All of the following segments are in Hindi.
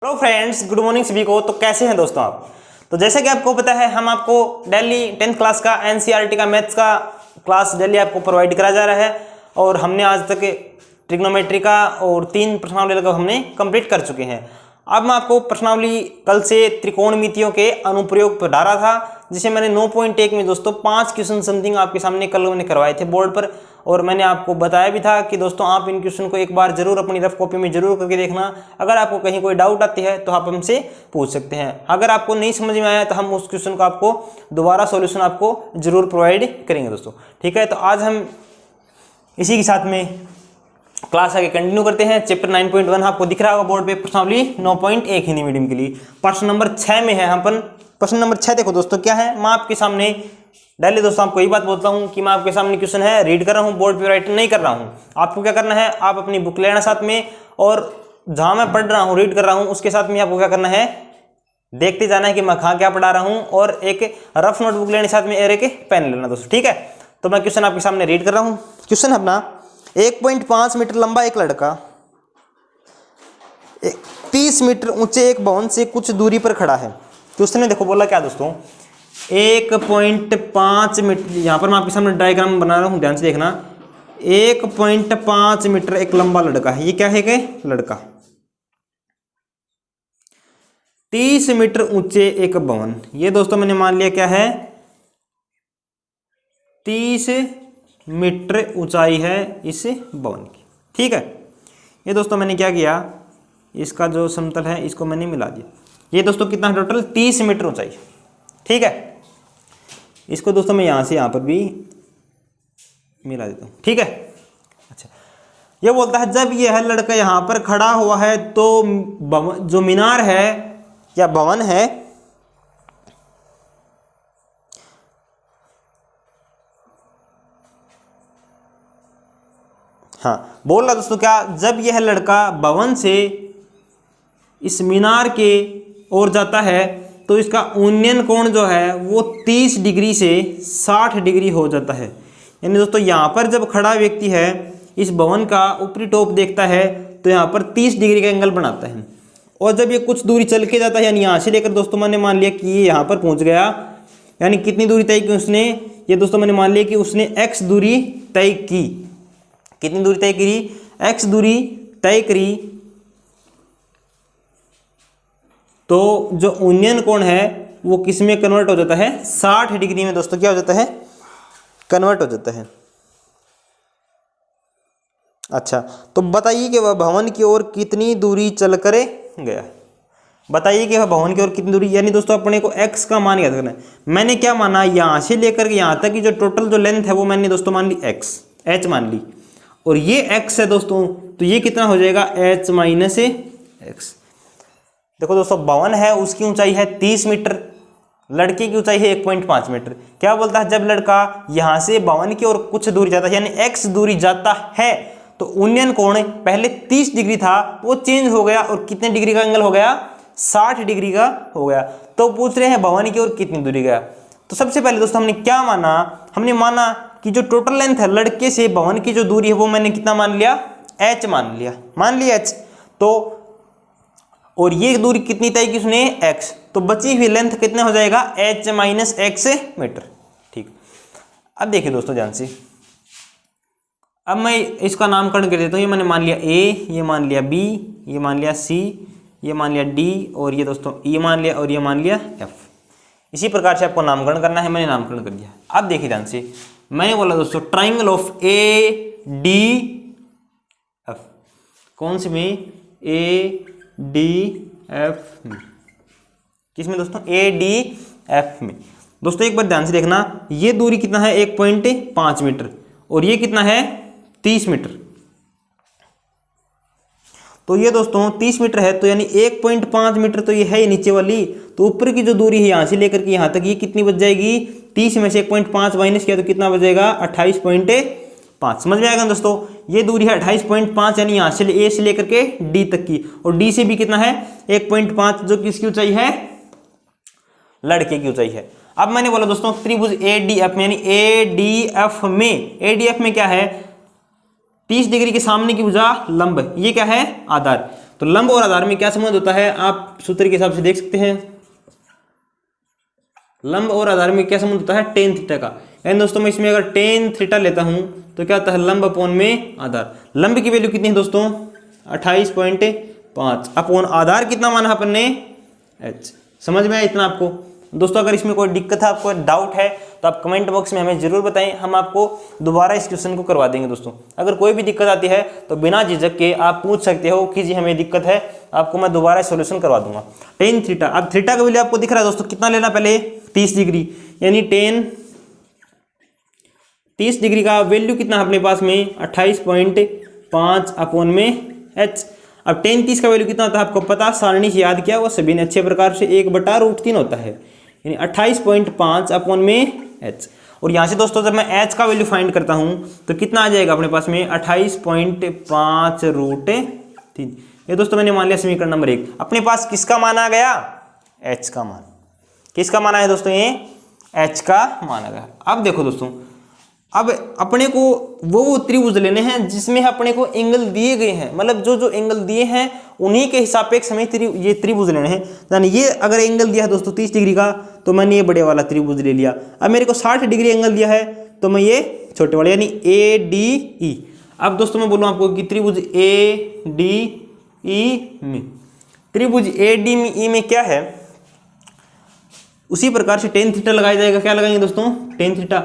हेलो फ्रेंड्स, गुड मॉर्निंग सभी को। तो कैसे हैं दोस्तों आप? तो जैसे कि आपको पता है, हम आपको डेली 10th क्लास का एनसीईआरटी का मैथ्स का क्लास डेली आपको प्रोवाइड करा जा रहा है। और हमने आज तक ट्रिग्नोमेट्री का और 3 प्रश्नावली लगभग हमने कंप्लीट कर चुके हैं। अब मैं आपको प्रश्नावली कल से त्रिकोणमितियों के अनुप्रयोग पढ़ा रहा था, जिसे मैंने 9.1 में दोस्तों 5 क्वेश्चन समथिंग आपके सामने कल मैंने करवाए थे बोर्ड पर। और मैंने आपको बताया भी था कि दोस्तों आप इन क्वेश्चन को एक बार जरूर अपनी रफ कॉपी में जरूर करके देखना। अगर आपको कहीं कोई डाउट आती है तो आप हमसे पूछ सकते हैं। अगर आपको नहीं समझ में आया तो हम उस क्वेश्चन को आपको दोबारा सॉल्यूशन आपको जरूर प्रोवाइड करेंगे दोस्तों। ठीक है, तो आज हम इसी के साथ में क्लास आगे कंटिन्यू करते हैं। चैप्टर 9.1 आपको दिख रहा होगा बोर्ड पे, प्रश्नावली 9.1 हिंदी मीडियम के लिए प्रश्न नंबर 6 में है। हम अपन प्रश्न नंबर 6 देखो दोस्तों क्या है। मैं आपके सामने डेली दोस्तों आपको यही बात बोलता हूं कि मैं आपके सामने क्वेश्चन है रीड कर रहा हूं, बोर्ड पे राइट नहीं कर रहा हूं। आपको क्या करना है, आप अपनी बुक लेना साथ में, और जहां मैं पढ़ रहा हूं रीड कर रहा हूं उसके साथ में आपको क्या करना है, देखते जाना है कि मैं कहाँ क्या पढ़ा रहा हूं, और एक रफ नोटबुक लेने साथ में और एक पेन लेना दोस्तों। ठीक है, तो मैं क्वेश्चन आपके सामने रीड कर रहा हूँ। क्वेश्चन अपना 1.5 मीटर लंबा एक लड़का 30 मीटर ऊंचे एक भवन से कुछ दूरी पर खड़ा है। क्वेश्चन ने देखो बोला क्या दोस्तों, 1.5 मीटर, यहाँ पर मैं आपके सामने डायग्राम बना रहा हूँ, ध्यान से देखना। 1.5 मीटर एक लंबा लड़का है, ये क्या है कि लड़का। 30 मीटर ऊंचे एक भवन, ये दोस्तों मैंने मान लिया क्या है, 30 मीटर ऊंचाई है इस भवन की। ठीक है, ये दोस्तों मैंने क्या किया, इसका जो समतल है इसको मैंने मिला दिया। ये दोस्तों कितना है टोटल, 30 मीटर ऊंचाई। ठीक है, इसको दोस्तों मैं यहां से यहां पर भी मिला देता हूं। ठीक है, अच्छा, ये बोलता है जब यह लड़का यहां पर खड़ा हुआ है तो जो मीनार है या भवन है, हाँ बोल रहा दोस्तों क्या, जब यह लड़का भवन से इस मीनार के ओर जाता है तो इसका उन्नयन कोण जो है वो 30 डिग्री से 60 डिग्री हो जाता है। यानी दोस्तों यहाँ पर जब खड़ा व्यक्ति है इस भवन का ऊपरी टॉप देखता है तो यहाँ पर 30 डिग्री का एंगल बनाता है। और जब ये कुछ दूरी चल के जाता है, यानी यहाँ से लेकर दोस्तों मैंने मान लिया कि ये यहाँ पर पहुँच गया, यानी कितनी दूरी तय की उसने, ये दोस्तों मैंने मान लिया कि उसने x दूरी तय की। कितनी दूरी तय करी, x दूरी तय करी, तो जो उन्नयन कोण है वो किस में कन्वर्ट हो जाता है, 60 डिग्री में दोस्तों क्या हो जाता है, कन्वर्ट हो जाता है। अच्छा, तो बताइए कि वह भवन की ओर कितनी दूरी चल कर गया। बताइए कि वह भवन की ओर कितनी दूरी, यानी दोस्तों अपने को x का मान याद करना है। मैंने क्या माना, यहां से लेकर के यहां तक की जो टोटल जो लेंथ है वो मैंने दोस्तों मान ली x, h मान ली, और ये x है दोस्तों, तो ये कितना हो जाएगा, h माइनस x। देखो दोस्तों भवन है उसकी ऊंचाई है 30 मीटर, लड़के की ऊंचाई है 1.5 मीटर। क्या बोलता है, जब लड़का यहां से भवन की ओर कुछ दूरी जाता है, यानी x दूरी जाता है, तो उन्नयन कोण पहले 30 डिग्री था वो चेंज हो गया और कितने डिग्री का एंगल हो गया, 60 डिग्री का हो गया। तो पूछ रहे हैं भवन की ओर कितनी दूरी गया। तो सबसे पहले दोस्तों हमने क्या माना, हमने माना कि जो टोटल लेंथ है लड़के से भवन की जो दूरी है वो मैंने कितना मान लिया, h मान लिया h। तो और ये दूरी कितनी तय की उसने, x, तो बची हुई लेंथ कितना हो जाएगा, h माइनस x मीटर। ठीक, अब देखिए दोस्तों ध्यान से, अब मैं इसका नामकरण कर देता हूँ। ये मैंने मान लिया a, ये मान लिया b, ये मान लिया c, ये मान लिया d, और ये दोस्तों e मान लिया, और ये मान लिया f। इसी प्रकार से आपको नामकरण करना है, मैंने नामकरण कर दिया। अब देखिए ध्यान से, मैंने बोला दोस्तों ट्राइंगल ऑफ ADF, कौन से में, ADF में, किसमें दोस्तों, ADF में। दोस्तों एक बार ध्यान से देखना, ये दूरी कितना है, 1.5 मीटर, और ये कितना है, 30 मीटर। तो ये दोस्तों 30 मीटर है, तो यानी 1.5 मीटर तो ये है ही नीचे वाली, तो ऊपर की जो दूरी है यहाँ से लेकर के यहाँ तक ये कितनी बच जाएगी, 30 में से 1.5 माइनस किया तो कितना बचेगा, 28.5। समझ में आएगा दोस्तों, ये दूरी है 28.5, यानी यहाँ से A से लेकर के D तक की, और D से भी कितना है, 1.5, जो किसकी ऊंचाई है, लड़के की ऊंचाई है। अब मैंने बोला दोस्तों त्रिभुज ADF में, यानी ADF में क्या है, 30 डिग्री के सामने की भुजा लंब, ये क्या है, आधार। तो लंब और आधार में क्या संबंध होता है, आप सूत्र के हिसाब से देख सकते हैं। लंब और आधार में क्या संबंध होता है, टेन थीटा का। यानी दोस्तों मैं इसमें अगर टेन थीटा लेता हूं तो क्या होता है, लंब अपॉन में आधार। लंब की वैल्यू कितनी है दोस्तों, 28.5 अपॉन आधार कितना माना अपन ने, h। समझ में आया इतना आपको दोस्तों? अगर इसमें कोई दिक्कत है, आपको डाउट है, तो आप कमेंट बॉक्स में हमें जरूर बताएं, हम आपको दोबारा इस क्वेश्चन को करवा देंगे दोस्तों। अगर कोई भी दिक्कत आती है तो बिना झिझक के आप पूछ सकते हो कि जी हमें दिक्कत है, आपको मैं दोबारा सॉल्यूशन करवा दूंगा। टेन थीटा, अब थीटा का वैल्यू आपको दिख रहा है दोस्तों, कितना लेना पहले, 30 डिग्री, यानी टेन 30 डिग्री का वैल्यू कितना है अपने पास में, 28.5 अपॉन में h। अब टेन 30 का वैल्यू कितना होता है आपको पता, सारणी से याद किया वो सभी ने अच्छे प्रकार से, 1/√3 होता है, यानी 28.5 अपॉन में h। और यहाँ से दोस्तों जब मैं h का वैल्यू फाइंड करता हूँ तो कितना आ जाएगा अपने पास में, 28.5√3। ये दोस्तों मैंने मान लिया समीकरण नंबर 1। अपने पास किसका मान आ गया, h का मान। किसका माना है दोस्तों, ये h का माना गया। अब देखो दोस्तों, अब अपने को वो त्रिभुज लेने हैं जिसमें अपने को एंगल दिए गए हैं, मतलब जो जो एंगल दिए हैं उन्हीं के हिसापेक्ष हमें ये त्रिभुज लेने हैं। यानी ये अगर एंगल दिया है दोस्तों 30 डिग्री का, तो मैंने ये बड़े वाला त्रिभुज ले लिया। अब मेरे को 60 डिग्री एंगल दिया है तो मैं ये छोटे वाले यानी ADE। अब दोस्तों मैं बोलूँ आपको कि त्रिभुज ADE में, त्रिभुज ADE में क्या है, उसी प्रकार से टेन थीटा लगाया जाएगा। क्या लगाएंगे दोस्तों, टेन थीटा।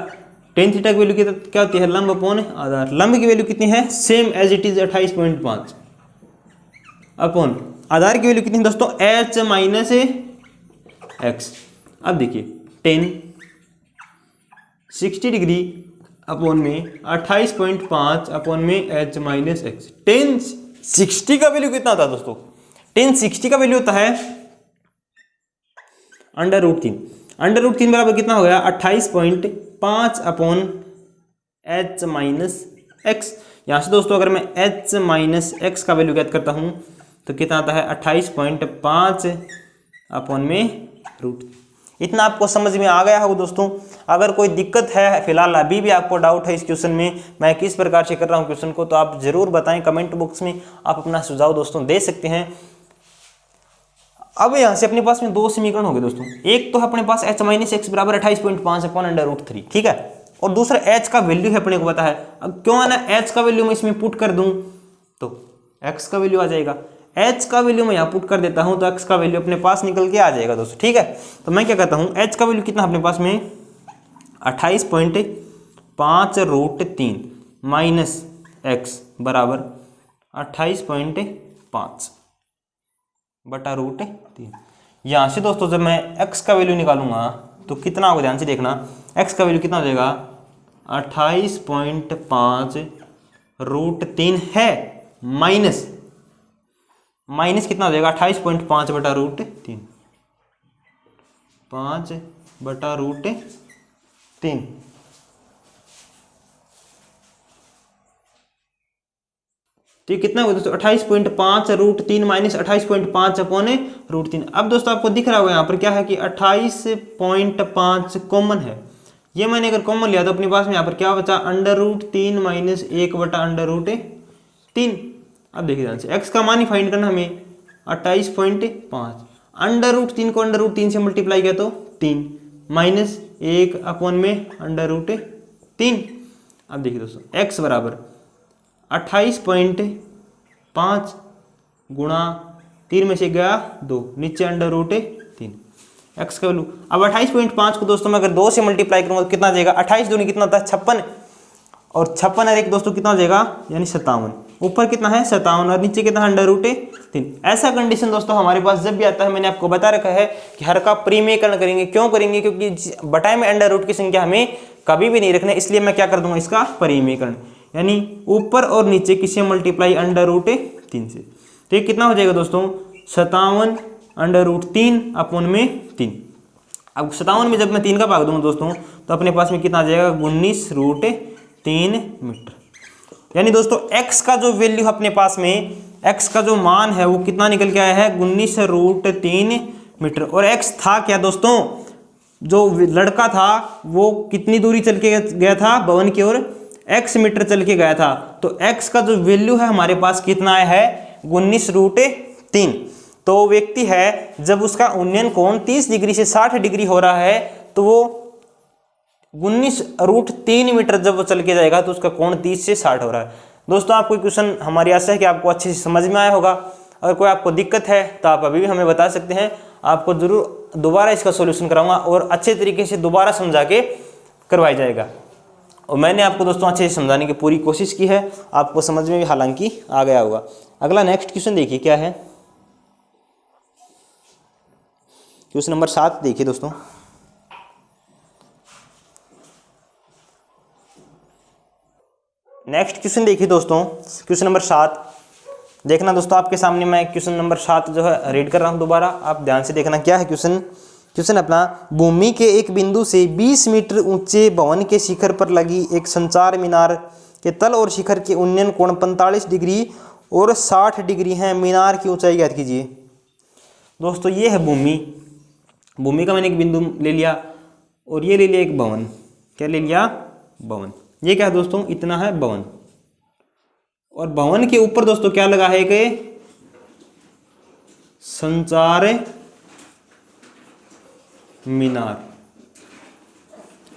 टेन थीटा की वैल्यू क्या होती है, लंब अपॉन आधार। लंब की वैल्यू कितनी है, same as it is 28.5 upon Aadhaar की वैल्यू कितनी है दोस्तों, h माइनस x। अब देखिए 60 डिग्री अपॉन में 28.5 अपॉन में h माइनस x। 60 का वैल्यू कितना होता है दोस्तों, 60 का वैल्यू होता है √3। √3 बराबर कितना हो गया, 28.5 अपॉन h माइनस x। यहाँ से दोस्तों अगर मैं h माइनस x का वैल्यू ज्ञात करता हूँ तो कितना आता है, 28.5 अपॉन में √। इतना आपको समझ में आ गया होगा दोस्तों। अगर कोई दिक्कत है, फिलहाल अभी भी आपको डाउट है इस क्वेश्चन में, मैं किस प्रकार से कर रहा हूँ क्वेश्चन को, तो आप जरूर बताएं कमेंट बॉक्स में, आप अपना सुझाव दोस्तों दे सकते हैं। अब यहाँ से अपने पास में दो समीकरण हो गए दोस्तों। एक तो अपने पास h माइनस एक्स बराबर 28.5 अपॉन √3, ठीक है, और दूसरा h का वैल्यू है अपने को पता है। अब क्यों आना, h का वैल्यू मैं इसमें पुट कर दूं तो x का वैल्यू आ जाएगा। h का वैल्यू मैं यहाँ पुट कर देता हूँ तो x का वैल्यू अपने पास निकल के आ जाएगा दोस्तों, ठीक है। तो मैं क्या कहता हूँ, h का वैल्यू कितना अपने पास में 28.5 √3 माइनस x बराबर 28.5 बटा √3। यहाँ से दोस्तों जब मैं x का वैल्यू निकालूंगा तो कितना होगा, ध्यान से देखना, x का वैल्यू कितना हो जाएगा, 28.5 √3 है, माइनस कितना हो जाएगा, 28.5 बटा √3, 5 बटा √3। तो ये कितना होगा दोस्तों, 28.5 √3 माइनस 28.5 अपॉन √3। अब दोस्तों आपको दिख रहा होगा यहाँ पर क्या है कि 28.5 कॉमन है। ये मैंने अगर कॉमन लिया तो अपने पास में यहाँ पर क्या बचा, √3 माइनस 1 बटा √3। अब देखिए ध्यान से, x का मान ही फाइंड करना हमें, 28.5 √3 को √3 से मल्टीप्लाई किया तो 3 माइनस 1 अपॉन में √3। अब देखिए दोस्तों, x बराबर 28.5 गुणा 3 में से गया 2, नीचे √3 x का वैल्यू। अब 28.5 को दोस्तों मैं अगर 2 से मल्टीप्लाई करूंगा तो कितना आ जाएगा, 28 दूनी कितना होता है 56, और 56 और 1 दोस्तों कितना हो जाएगा, यानी 57। ऊपर कितना है 57 और नीचे कितना √3। ऐसा कंडीशन दोस्तों हमारे पास जब भी आता है, मैंने आपको बता रखा है कि हर का परिमेयकरण करेंगे। क्यों करेंगे, क्योंकि बटाए में √, की संख्या हमें कभी भी नहीं रखना, इसलिए मैं क्या कर दूंगा, इसका परिमेयकरण, यानी ऊपर और नीचे किसे मल्टीप्लाई √3 से। तो ये कितना हो जाएगा दोस्तों, 57 √3 अपॉन में 3। अब 57 में जब मैं 3 का भाग दूंगा दोस्तों तो अपने पास में कितना आ जाएगा, 19√3 मीटर। यानी दोस्तों x का जो वैल्यू अपने पास में, x का जो मान है वो कितना निकल के आया है, 19√3 मीटर। और x था क्या दोस्तों, जो लड़का था वो कितनी दूरी चल के गया था भवन की ओर, x मीटर चल के गया था। तो x का जो वैल्यू है हमारे पास कितना आया है, 19√3 3। तो व्यक्ति है जब उसका उन्नयन कोण 30 डिग्री से 60 डिग्री हो रहा है तो वो 19√3 मीटर जब वो चल के जाएगा तो उसका कोण 30 से 60 हो रहा है। दोस्तों आपको क्वेश्चन, हमारी आशा है कि आपको अच्छे से समझ में आया होगा। अगर कोई आपको दिक्कत है तो आप अभी भी हमें बता सकते हैं, आपको जरूर दोबारा इसका सॉल्यूशन कराऊंगा और अच्छे तरीके से दोबारा समझा के करवाया जाएगा। और मैंने आपको दोस्तों अच्छे से समझाने की पूरी कोशिश की है, आपको समझ में भी हालांकि आ गया होगा। अगला नेक्स्ट क्वेश्चन देखिए क्या है, क्वेश्चन नंबर 7 देखिए दोस्तों। नेक्स्ट क्वेश्चन देखिए दोस्तों, क्वेश्चन नंबर 7 देखना दोस्तों, आपके सामने मैं क्वेश्चन नंबर 7 जो है रीड कर रहा हूं दोबारा, आप ध्यान से देखना क्या है क्वेश्चन। क्वेश्चन अपना, भूमि के एक बिंदु से 20 मीटर ऊंचे भवन के शिखर पर लगी एक संचार मीनार के तल और शिखर के उन्नयन कोण 45 डिग्री और 60 डिग्री है। मीनार की ऊंचाई ज्ञात कीजिए। दोस्तों ये है भूमि, भूमि का मैंने एक बिंदु ले लिया और ये ले लिया एक भवन, क्या ले लिया, भवन। ये क्या है दोस्तों, इतना है भवन, और भवन के ऊपर दोस्तों क्या लगा है कि संचार मीनार,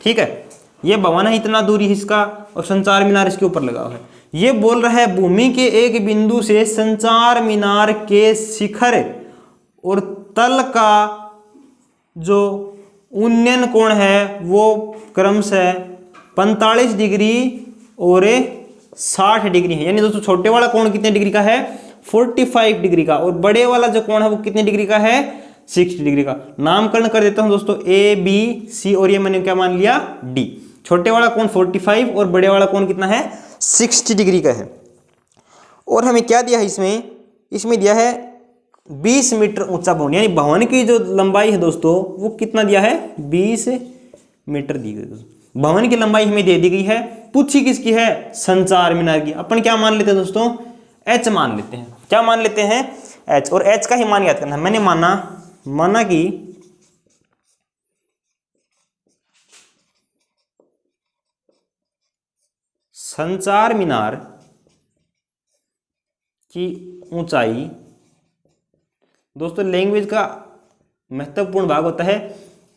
ठीक है। ये भवन है, इतना दूरी है इसका, और संचार मीनार इसके ऊपर लगा हुआ है। ये बोल रहा है भूमि के एक बिंदु से संचार मीनार के शिखर और तल का जो उन्नयन कोण है वो क्रमशः 45 डिग्री और 60 डिग्री है। यानी दोस्तों छोटे वाला कोण कितने डिग्री का है, 45 डिग्री का, और बड़े वाला जो कोण है वो कितने डिग्री का है, 60 डिग्री का। नामकरण कर देता हूं दोस्तों ए बी सी, और ये मैंने क्या मान लिया, डी। छोटे वाला कोण 45 और बड़े वाला कोण कितना है, 60 डिग्री का है। और हमें क्या दिया है इसमें दिया है 20 मीटर ऊंचा भवन, यानी भवन की जो लंबाई है दोस्तों वो कितना दिया है, 20 मीटर दी गई। भवन की लंबाई हमें दे दी गई है, पूछी किसकी है, संचार मीनार की। अपन क्या मान लेते हैं दोस्तों, एच मान लेते हैं। क्या मान लेते हैं, एच, और एच का ही मान याद करना है। मैंने माना कि संचार मीनार की ऊंचाई, दोस्तों लैंग्वेज का महत्वपूर्ण भाग होता है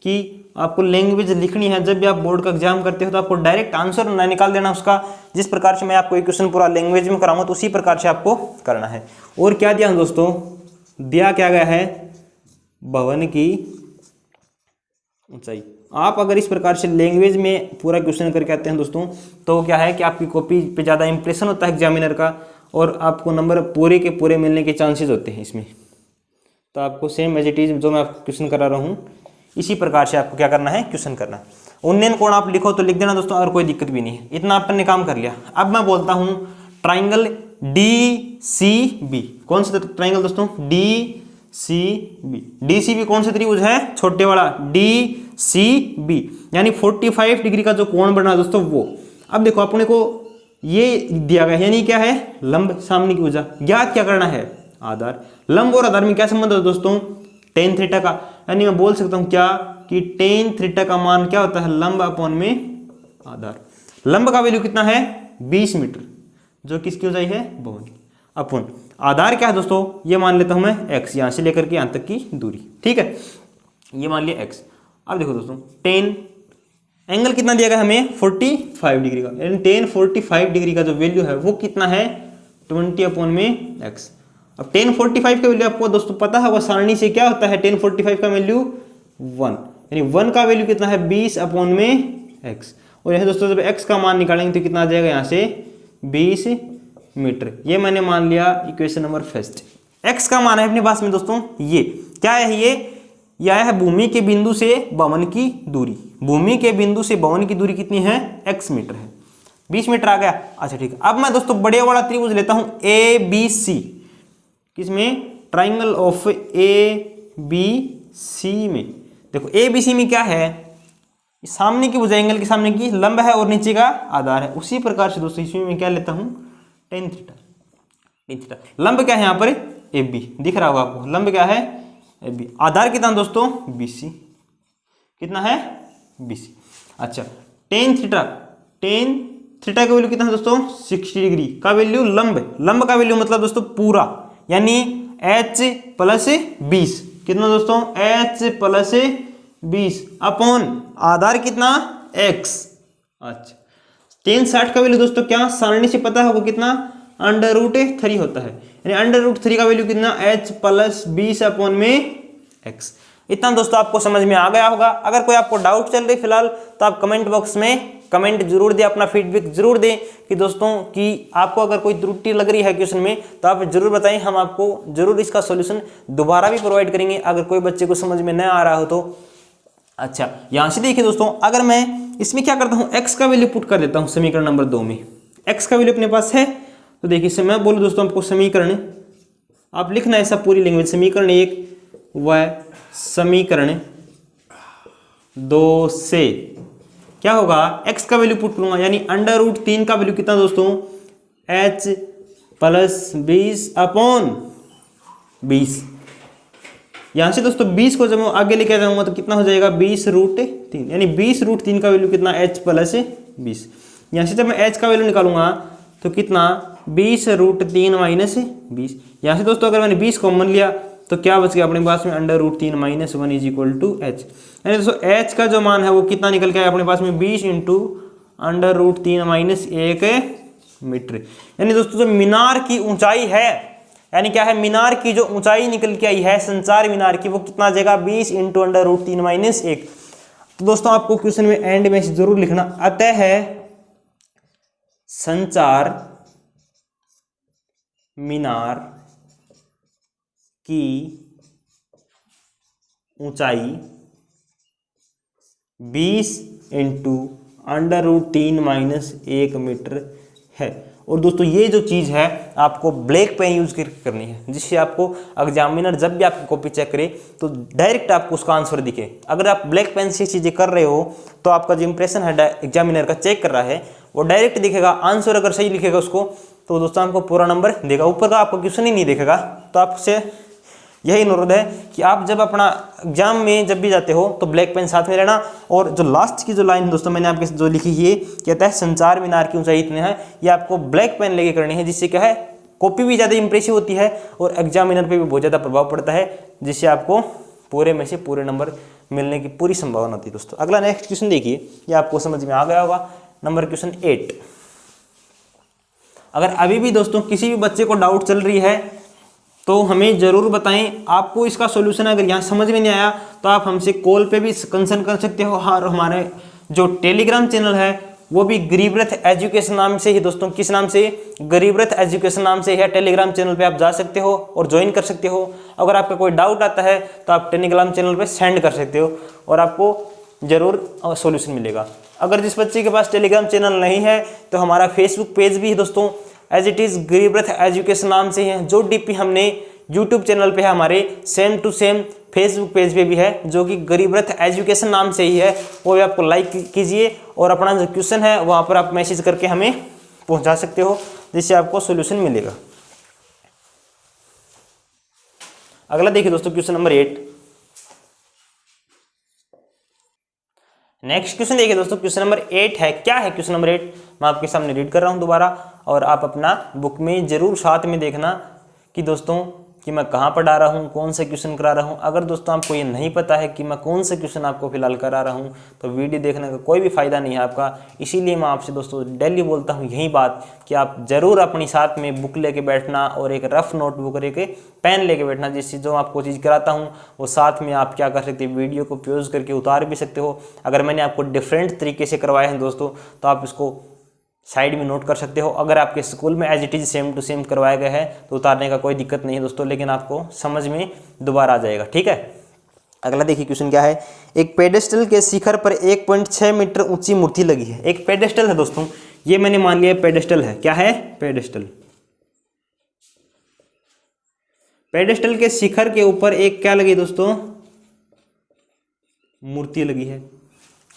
कि आपको लैंग्वेज लिखनी है। जब भी आप बोर्ड का एग्जाम करते हो तो आपको डायरेक्ट आंसर ना निकाल देना उसका। जिस प्रकार से मैं आपको एक क्वेश्चन पूरा लैंग्वेज में कराऊंगा तो उसी प्रकार से आपको करना है। और क्या दिया दोस्तों, दिया क्या गया है, भवन की ऊंचाई। आप अगर इस प्रकार से लैंग्वेज में पूरा क्वेश्चन करके आते हैं दोस्तों तो क्या है कि आपकी कॉपी पे ज़्यादा इंप्रेशन होता है एग्जामिनर का, और आपको नंबर पूरे के पूरे मिलने के चांसेस होते हैं इसमें। तो आपको सेम एज इट इज जो मैं आपको क्वेश्चन करा रहा हूँ इसी प्रकार से आपको क्या करना है, क्वेश्चन करना है। उन्नयन कोण आप लिखो तो लिख देना दोस्तों, और कोई दिक्कत भी नहीं है। इतना आपने काम कर लिया। अब मैं बोलता हूँ ट्राइंगल डी सी बी। कौन सा ट्राइंगल दोस्तों, D C B. D C B कौन सा त्रिभुज है, छोटे वाला डी सी बी, यानी 45 डिग्री का जो कोण बना दोस्तों वो। अब देखो अपने को ये दिया गया, यानी क्या है, लंब सामने की भुजा। ज्ञात क्या करना है, आधार। लंब और आधार में क्या संबंध है दोस्तों, टेन थीटा का। यानी मैं बोल सकता हूं क्या कि टेन थीटा का मान क्या होता है, लंब अपॉन में आधार। लंब का वैल्यू कितना है, 20 मीटर, जो किसकी ऊंचाई है, भवन। अपॉन आधार क्या है दोस्तों, ये मान लेता हूं मैं x, यहां से लेकर के यहां तक की दूरी, ठीक है, ये मान लिया x। अब देखो दोस्तों टेन, एंगल कितना दिया गया हमें, 45 डिग्री का, यानी टेन 45 डिग्री का जो वैल्यू है वो कितना है, 20 अपॉन में x। अब टेन 45 का वैल्यू आपको दोस्तों पता है, वो सारणी से क्या होता है, टेन 45 का वैल्यू 1, यानी 1 का वैल्यू कितना है, 20 अपॉन में x। और यहाँ दोस्तों जब x का मान निकालेंगे तो कितना आ जाएगा, यहाँ से 20 मीटर। ये मैंने मान लिया इक्वेशन नंबर फर्स्ट। x का मान है अपने पास में दोस्तों, ये क्या है, ये आया है भूमि के बिंदु से भवन की दूरी। भूमि के बिंदु से भवन की दूरी कितनी है, x मीटर है, 20 मीटर आ गया। अच्छा ठीक है, अब मैं दोस्तों बड़े वाला त्रिभुज लेता हूं ए बी सी, किसमें, triangle of A B C में। देखो ए बी सी में क्या है, सामने की भुजा एंगल के सामने की लंब है और नीचे का आधार है। उसी प्रकार से दोस्तों इसमें मैं क्या लेता हूं, टेन थीटा। टेन थीटा लंब क्या है यहाँ पर, ए बी, दिख रहा होगा आपको, लंब क्या है, ए बी। आधार कितना दोस्तों, बी सी, कितना है, बी सी। अच्छा टेन थीटा, टेन थीटा का वैल्यू कितना है दोस्तों, 60 डिग्री का वैल्यू लंब। लंब का वैल्यू मतलब दोस्तों पूरा, यानी h प्लस 20, कितना दोस्तों h प्लस 20 अपॉन आधार कितना x। अच्छा 360 का वैल्यू दोस्तों क्या सारणी से पता होगा कितना √3 होता है, यानी √3 का वैल्यू कितना h प्लस 20 अपॉन में x। इतना दोस्तों आपको समझ में आ गया होगा। अगर कोई आपको डाउट चल रही फिलहाल तो आप कमेंट बॉक्स में कमेंट जरूर दें, अपना फीडबैक जरूर दें कि दोस्तों कि आपको अगर कोई त्रुटि लग रही है क्वेश्चन में तो आप जरूर बताएं, हम आपको जरूर इसका सॉल्यूशन दोबारा भी प्रोवाइड करेंगे अगर कोई बच्चे को समझ में न आ रहा हो तो। अच्छा यहाँ से देखिए दोस्तों, अगर मैं इसमें क्या करता हूँ x का वैल्यू पुट कर देता हूँ समीकरण नंबर 2 में। x का वैल्यू अपने पास है तो देखिए मैं बोलूँ दोस्तों आपको समीकरण आप लिखना है सब पूरी लैंग्वेज, समीकरण 1 व समीकरण 2 से क्या होगा x का वैल्यू पुट करूंगा, यानी √3 का वैल्यू कितना दोस्तों h प्लस 20 अपॉन 20। यहां से दोस्तों 20 को जब मैं आगे लेके जाऊंगा तो कितना हो जाएगा 20√3, यानी 20√3 का वैल्यू कितना h प्लस 20। यहां से जब मैं h का वैल्यू निकालूंगा तो कितना 20√3 माइनस 20। यहां से दोस्तों अगर मैंने 20 कॉमन लिया तो क्या बच गया अपने पास में √3 minus 1 is equal to h। यानी दोस्तों h का जो मान है वो कितना निकल के आया अपने पास में 20 इंटू √3 माइनस 1 मीटर। यानी दोस्तों जो मीनार की ऊंचाई है, यानी क्या है मीनार की जो ऊंचाई निकल के आई है संचार मीनार की, वो कितना आ जाएगा 20 इंटू √3 माइनस 1। तो दोस्तों आपको क्वेश्चन में एंड में जरूर लिखना, अतः है संचार मीनार की ऊंचाई 20 इंटू √3 माइनस 1 मीटर है। और दोस्तों ये जो चीज़ है आपको ब्लैक पेन यूज करनी है, जिससे आपको एग्जामिनर जब भी आपकी कॉपी चेक करे तो डायरेक्ट आपको उसका आंसर दिखे। अगर आप ब्लैक पेन से चीज़ें कर रहे हो तो आपका जो इंप्रेशन है एग्जामिनर का चेक कर रहा है वो डायरेक्ट दिखेगा, आंसर अगर सही लिखेगा उसको तो दोस्तों आपको पूरा नंबर देगा, ऊपर का आपको क्वेश्चन ही नहीं देखेगा। तो आपसे यही अनुरोध है कि आप जब अपना एग्जाम में जब भी जाते हो तो ब्लैक पेन साथ में रहना। और जो लास्ट की जो लाइन दोस्तों मैंने आपके जो लिखी है कहता है संचार मीनार की ऊंचाई इतने है, ये आपको ब्लैक पेन लेके करनी है, जिससे क्या है कॉपी भी ज़्यादा इंप्रेसिव होती है और एग्जामिनर पे भी बहुत ज़्यादा प्रभाव पड़ता है, जिससे आपको पूरे में से पूरे नंबर मिलने की पूरी संभावना होती है। दोस्तों अगला नेक्स्ट क्वेश्चन देखिए, ये आपको समझ में आ गया होगा, नंबर क्वेश्चन 8। अगर अभी भी दोस्तों किसी भी बच्चे को डाउट चल रही है तो हमें ज़रूर बताएं। आपको इसका सॉल्यूशन अगर यहाँ समझ में नहीं आया तो आप हमसे कॉल पे भी कंसर्न कर सकते हो, और हमारे जो टेलीग्राम चैनल है वो भी गरीब रथ एजुकेशन नाम से ही दोस्तों, किस नाम से, गरीब रथ एजुकेशन नाम से है। टेलीग्राम चैनल पे आप जा सकते हो और ज्वाइन कर सकते हो। अगर आपका कोई डाउट आता है तो आप टेलीग्राम चैनल पे सेंड कर सकते हो और आपको ज़रूर सॉल्यूशन मिलेगा। अगर जिस बच्चे के पास टेलीग्राम चैनल नहीं है तो हमारा फेसबुक पेज भी है दोस्तों, एज इट इज़ गरीब रथ एजुकेशन नाम से है। जो डीपी हमने यूट्यूब चैनल पे है हमारे, same to same Facebook page पे भी है जो कि गरीब रथ एजुकेशन नाम से ही है, वो भी आपको लाइक कीजिए और अपना जो क्वेश्चन है वहाँ पर आप मैसेज करके हमें पहुँचा सकते हो, जिससे आपको सोल्यूशन मिलेगा। अगला देखिए दोस्तों क्वेश्चन नंबर 8। नेक्स्ट क्वेश्चन देखिए दोस्तों, क्वेश्चन नंबर 8 है। क्या है क्वेश्चन नंबर 8, मैं आपके सामने रीड कर रहा हूं दोबारा, और आप अपना बुक में जरूर साथ में देखना कि दोस्तों कि मैं कहाँ पढ़ा रहा हूँ, कौन सा क्वेश्चन करा रहा हूँ। अगर दोस्तों आपको ये नहीं पता है कि मैं कौन सा क्वेश्चन आपको फिलहाल करा रहा हूँ तो वीडियो देखने का कोई भी फायदा नहीं है आपका। इसीलिए मैं आपसे दोस्तों डेली बोलता हूँ यही बात कि आप ज़रूर अपनी साथ में बुक लेके बैठना और एक रफ नोटबुक लेके पेन लेके बैठना, जिससे जो आपको चीज़ कराता हूँ वो साथ में आप क्या कर सकते हैं, वीडियो को पॉज करके उतार भी सकते हो। अगर मैंने आपको डिफरेंट तरीके से करवाए हैं दोस्तों तो आप इसको साइड में नोट कर सकते हो। अगर आपके स्कूल में as it is same to same करवाया गया है तो उतारने का कोई दिक्कत नहीं है दोस्तों, लेकिन आपको समझ में दोबारा आ जाएगा, ठीक है। अगला देखिए क्वेश्चन क्या है। एक पेडेस्टल के शिखर पर 1.6 मीटर ऊंची मूर्ति लगी है। एक पेडेस्टल है दोस्तों, ये मैंने मान लिया पेडेस्टल है। क्या है, पेडेस्टल। पेडेस्टल के शिखर के ऊपर एक क्या लगी दोस्तों, मूर्ति लगी है।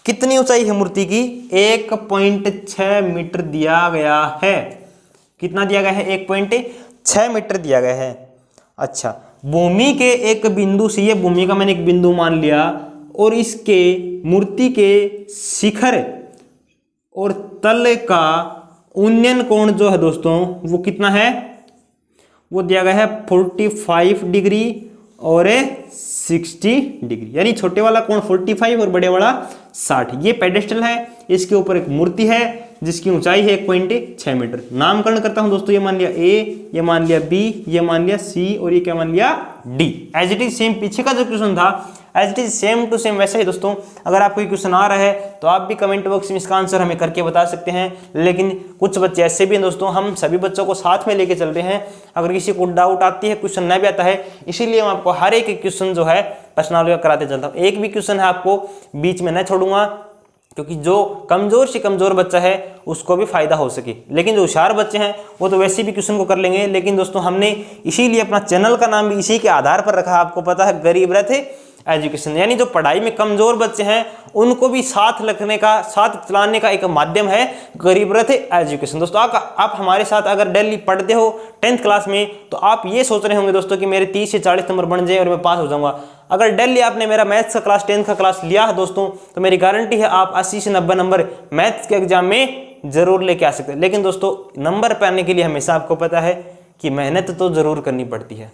कितनी ऊंचाई है मूर्ति की, 1.6 मीटर दिया गया है। कितना दिया गया है, 1.6 मीटर दिया गया है। अच्छा, भूमि के एक बिंदु से, ये भूमि का मैंने एक बिंदु मान लिया, और इसके मूर्ति के शिखर और तल का उन्नयन कोण जो है दोस्तों वो कितना है, वो दिया गया है 45 डिग्री और 60 डिग्री, यानी छोटे वाला कोण 45 और बड़े वाला 60। ये पेडेस्टल है, इसके ऊपर एक मूर्ति है जिसकी ऊंचाई है 1.6 मीटर। नामकरण करता हूं दोस्तों, ये मान लिया ए, ये मान लिया बी, ये मान लिया सी और ये क्या मान लिया D. As it is same पीछे का जो क्वेश्चन था, as it is same to same वैसे ही दोस्तों। अगर आपको ये क्वेश्चन आ रहा है तो आप भी कमेंट बॉक्स में इसका आंसर हमें करके बता सकते हैं। लेकिन कुछ बच्चे ऐसे भी हैं दोस्तों, हम सभी बच्चों को साथ में लेके चल रहे हैं। अगर किसी को डाउट आती है, क्वेश्चन नहीं भी आता है, इसीलिए हम आपको हर एक क्वेश्चन जो है पर्सनली कराते चलता हूँ। एक भी क्वेश्चन है आपको बीच में न छोड़ूंगा, क्योंकि जो कमजोर से कमजोर बच्चा है उसको भी फायदा हो सके। लेकिन जो होशियार बच्चे हैं वो तो वैसे भी क्वेश्चन को कर लेंगे। लेकिन दोस्तों हमने इसीलिए अपना चैनल का नाम भी इसी के आधार पर रखा, आपको पता है, गरीब रथ एजुकेशन। यानी जो पढ़ाई में कमजोर बच्चे हैं उनको भी साथ रखने का, साथ चलाने का एक माध्यम है गरीब रथ एजुकेशन। दोस्तों आप हमारे साथ अगर डेली पढ़ते हो 10th क्लास में, तो आप ये सोच रहे होंगे दोस्तों कि मेरे 30 से 40 नंबर बन जाए और मैं पास हो जाऊंगा। अगर डेली आपने मेरा मैथ्स का क्लास 10th का क्लास लिया है दोस्तों, तो मेरी गारंटी है आप 80 से 90 नंबर मैथ्स के एग्जाम में जरूर लेके आ सकते हैं। लेकिन दोस्तों नंबर पाने के लिए हमेशा आपको पता है कि मेहनत तो जरूर करनी पड़ती है,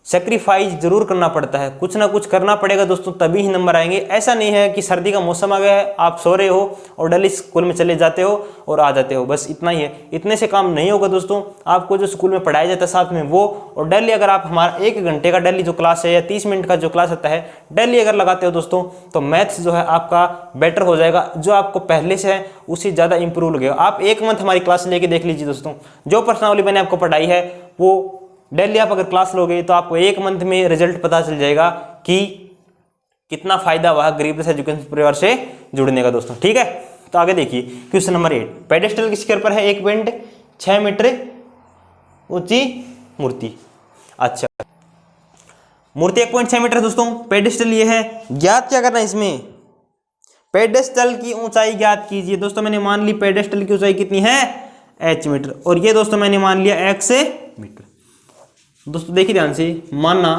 सेक्रीफाइस जरूर करना पड़ता है, कुछ ना कुछ करना पड़ेगा दोस्तों, तभी ही नंबर आएंगे। ऐसा नहीं है कि सर्दी का मौसम आ गया है, आप सो रहे हो और डेली स्कूल में चले जाते हो और आ जाते हो, बस इतना ही है। इतने से काम नहीं होगा दोस्तों। आपको जो स्कूल में पढ़ाया जाता है साथ में वो, और डेली अगर आप हमारा 1 घंटे का डेली जो क्लास है या 30 मिनट का जो क्लास होता है डेली अगर लगाते हो दोस्तों, तो मैथ्स जो है आपका बेटर हो जाएगा। जो आपको पहले से है उससे ज़्यादा इंप्रूव लगेगा। आप 1 मंथ हमारी क्लास लेके देख लीजिए दोस्तों, जो प्रश्नावली मैंने आपको पढ़ाई है वो डेली आप अगर क्लास लोगे तो आपको 1 मंथ में रिजल्ट पता चल जाएगा कि कितना फायदा हुआ गरीब रथ एजुकेशन परिवार से जुड़ने का दोस्तों। ठीक है, तो आगे देखिए क्वेश्चन नंबर 8। पेडेस्टल किसके ऊपर है? 1.6 मीटर ऊंची मूर्ति। अच्छा, मूर्ति 1.6 मीटर दोस्तों, पेडेस्टल ये है। ज्ञात क्या करना है इसमें? पेडेस्टल की ऊंचाई ज्ञात कीजिए। दोस्तों मैंने मान ली पेडेस्टल की ऊंचाई कितनी है? h मीटर, और ये दोस्तों मैंने मान लिया x मीटर। दोस्तों देखिए ध्यान से, मानना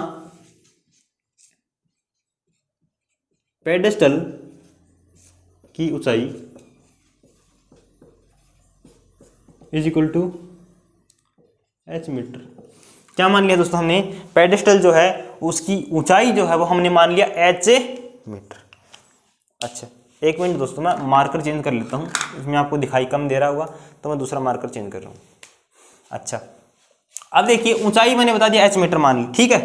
पेडेस्टल की ऊंचाई is equal to h metre. क्या मान लिया दोस्तों हमने? पेडेस्टल जो है उसकी ऊंचाई जो है वो हमने मान लिया h मीटर। अच्छा, 1 मिनट दोस्तों, मैं मार्कर चेंज कर लेता हूँ, इसमें आपको दिखाई कम दे रहा होगा तो मैं दूसरा मार्कर चेंज कर रहा हूँ। अच्छा, अब देखिए ऊंचाई मैंने बता दिया h मीटर मान ली, ठीक है।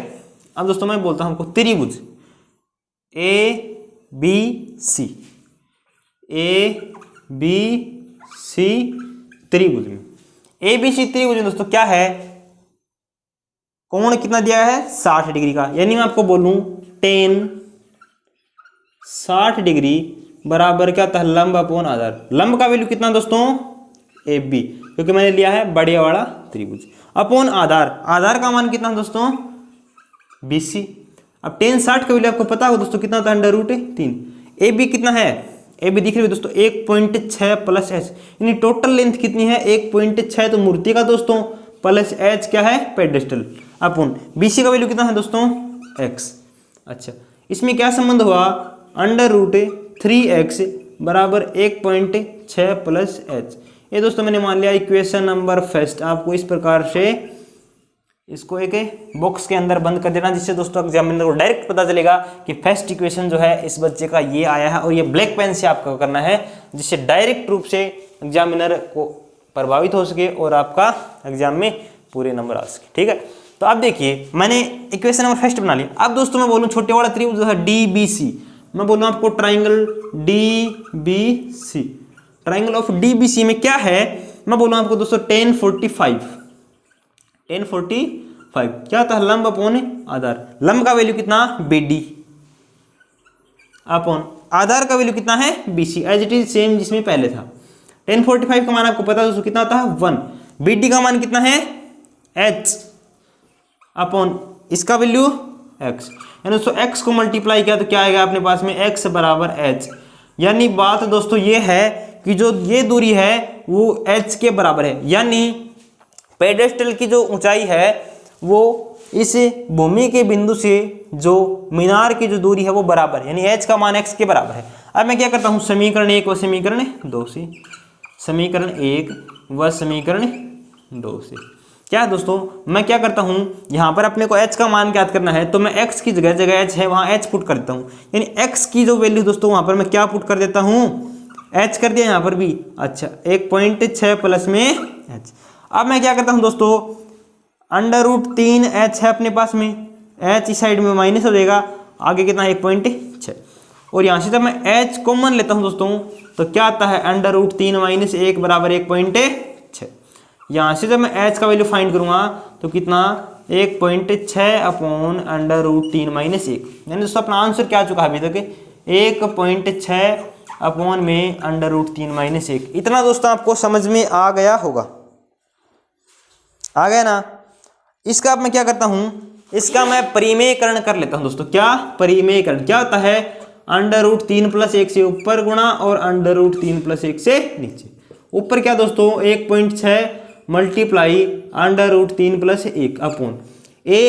अब दोस्तों मैं बोलता हूं आपको त्रिभुज ABC, ABC त्रिभुज में, ABC त्रिभुज में दोस्तों क्या है? कोण कितना दिया है? 60 डिग्री का। यानी मैं आपको बोलूं tan 60 डिग्री बराबर क्या होता है? लंब अपॉन आधार। लंब का वैल्यू कितना दोस्तों? AB, क्योंकि मैंने लिया है बड़े वाला त्रिभुज, अपॉन आधार। आधार का मान कितना दोस्तों? BC। अब tan 60 का वैल्यू आपको पता होगा दोस्तों कितना होता है? √3। AB कितना है? AB दिख रही है दोस्तों 1.6 प्लस h, यानी टोटल लेंथ कितनी है? 1.6 तो मूर्ति का दोस्तों, प्लस h क्या है? पेडेस्टल, अपॉन BC का वैल्यू कितना है दोस्तों? x। अच्छा, इसमें क्या संबंध हुआ? √3x बराबर 1.6 प्लस h। ये दोस्तों मैंने मान लिया इक्वेशन नंबर फर्स्ट। आपको इस प्रकार से इसको एक बॉक्स के अंदर बंद कर देना, जिससे दोस्तों एग्जामिनर को डायरेक्ट पता चलेगा कि फर्स्ट इक्वेशन जो है इस बच्चे का ये आया है, और ये ब्लैक पेन से आपको करना है, जिससे डायरेक्ट रूप से एग्जामिनर को प्रभावित हो सके और आपका एग्जाम में पूरे नंबर आ सके। ठीक है, तो आप देखिए मैंने इक्वेशन नंबर फर्स्ट बना लिया। अब दोस्तों मैं बोलूँ छोटे वाला त्रिभुज जो है DBC, मैं बोलूँ आपको triangle DBC। Triangle of DBC में क्या है? मैं बोलूँ आपको दोस्तों tan 45 क्या होता है? लंब अपॉन आधार। लंब का वैल्यू कितना? BD, अपॉन आधार का वैल्यू कितना है? BC, as it is same जिसमें पहले था। tan 45 का मान आपको पता है दोस्तों कितना होता है? 1। BD का मान कितना है? h, अपॉन इसका वैल्यू x। यानी दोस्तों x को मल्टीप्लाई किया तो क्या आएगा अपने पास में? x बराबर h। यानी बात दोस्तों ये है कि जो ये दूरी है वो h के बराबर है। यानी पेडेस्टल की जो ऊंचाई है वो इस भूमि के बिंदु से जो मीनार की जो दूरी है वो बराबर है, यानी h का मान x के बराबर है। अब मैं क्या करता हूँ? समीकरण 1 व समीकरण 2 से, समीकरण 1 व समीकरण 2 से क्या है दोस्तों, मैं क्या करता हूँ, यहाँ पर अपने को h का मान ज्ञात करना है तो मैं x की जगह h है वहाँ h पुट कर देता हूँ, यानी x की जो वैल्यू दोस्तों वहाँ पर मैं क्या पुट कर देता हूँ, h कर दिया यहाँ पर भी। अच्छा 1.6 प्लस में h। अब मैं क्या करता हूँ दोस्तों, √3h है अपने पास में, h इस साइड में माइनस हो जाएगा, आगे कितना 1.6, और यहाँ से जब मैं h कॉमन लेता हूँ दोस्तों तो क्या आता है √3 - 1 बराबर 1.6। यहाँ से जब मैं h का वैल्यू फाइंड करूँगा तो कितना 1.6 अपॉन √3 - 1, यानी दोस्तों अपना आंसर क्या आ चुका है अभी तक 1.6 अपॉन में √3 - 1। इतना दोस्तों आपको समझ में आ गया होगा, आ गया ना। इसका अब मैं क्या करता हूँ, इसका मैं परिमेयकरण कर लेता हूँ दोस्तों। क्या परिमेयकरण क्या होता है, √3 + 1 से ऊपर गुणा और √3 + 1 से नीचे। ऊपर क्या दोस्तों 1.6 multiply √3 + 1 upon a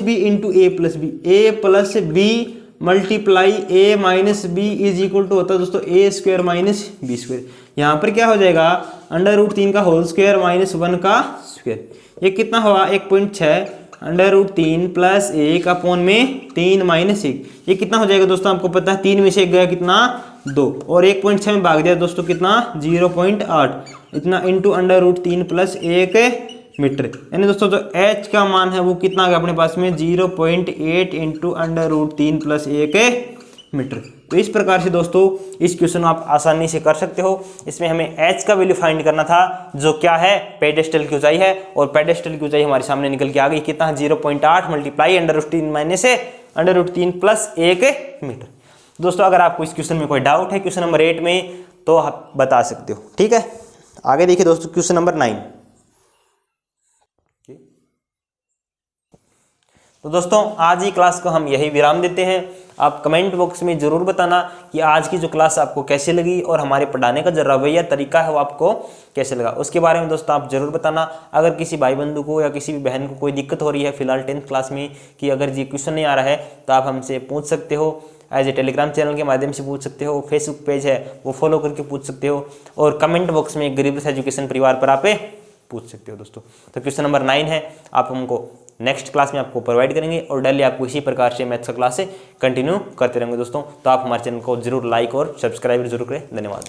- b into a + b, a + b multiply a - b is equal to होता है दोस्तों a² - b²। यहाँ पर क्या हो जाएगा √3 का होल स्क्वायर -1 का स्क्वायर, ये कितना हुआ 1.6 √3 + 1 अपॉन में 3 - 1, ये कितना हो जाएगा दोस्तों आपको पता है 3 में से 1 गया कितना 2, और 1.6 में भाग दिया दोस्तों कितना 0.8, इतना इंटू √3 + 1 मीटर, यानी दोस्तों जो h का मान है वो कितना आ गया अपने पास में 0.8 इंटू √3 + 1 मीटर। तो इस प्रकार से दोस्तों इस क्वेश्चन आप आसानी से कर सकते हो। इसमें हमें h का वैल्यू फाइंड करना था जो क्या है पेडेस्टल की ऊंचाई है, और पेडेस्टल की ऊंचाई हमारे सामने निकल के आ गई कितना 0.8 मल्टीप्लाई √3 + 1 मीटर। दोस्तों अगर आपको इस क्वेश्चन में कोई डाउट है क्वेश्चन नंबर 8 में तो आप बता सकते हो, ठीक है। आगे देखिए दोस्तों क्वेश्चन नंबर 9। तो दोस्तों आज ही क्लास को हम यही विराम देते हैं। आप कमेंट बॉक्स में ज़रूर बताना कि आज की जो क्लास आपको कैसे लगी और हमारे पढ़ाने का जो रवैया तरीका है वो आपको कैसे लगा, उसके बारे में दोस्तों आप ज़रूर बताना। अगर किसी भाई बंधु को या किसी भी बहन को कोई दिक्कत हो रही है फिलहाल 10th क्लास में कि अगर ये क्वेश्चन नहीं आ रहा है तो आप हमसे पूछ सकते हो, एज ए टेलीग्राम चैनल के माध्यम से पूछ सकते हो, फेसबुक पेज है वो फॉलो करके पूछ सकते हो, और कमेंट बॉक्स में गरीब रथ एजुकेशन परिवार पर आप पूछ सकते हो दोस्तों। तो क्वेश्चन नंबर 9 है, आप हमको नेक्स्ट क्लास में आपको प्रोवाइड करेंगे और डेली आपको इसी प्रकार से मैथ्स का क्लास से कंटिन्यू करते रहेंगे दोस्तों। तो आप हमारे चैनल को जरूर लाइक और सब्सक्राइब जरूर करें। धन्यवाद।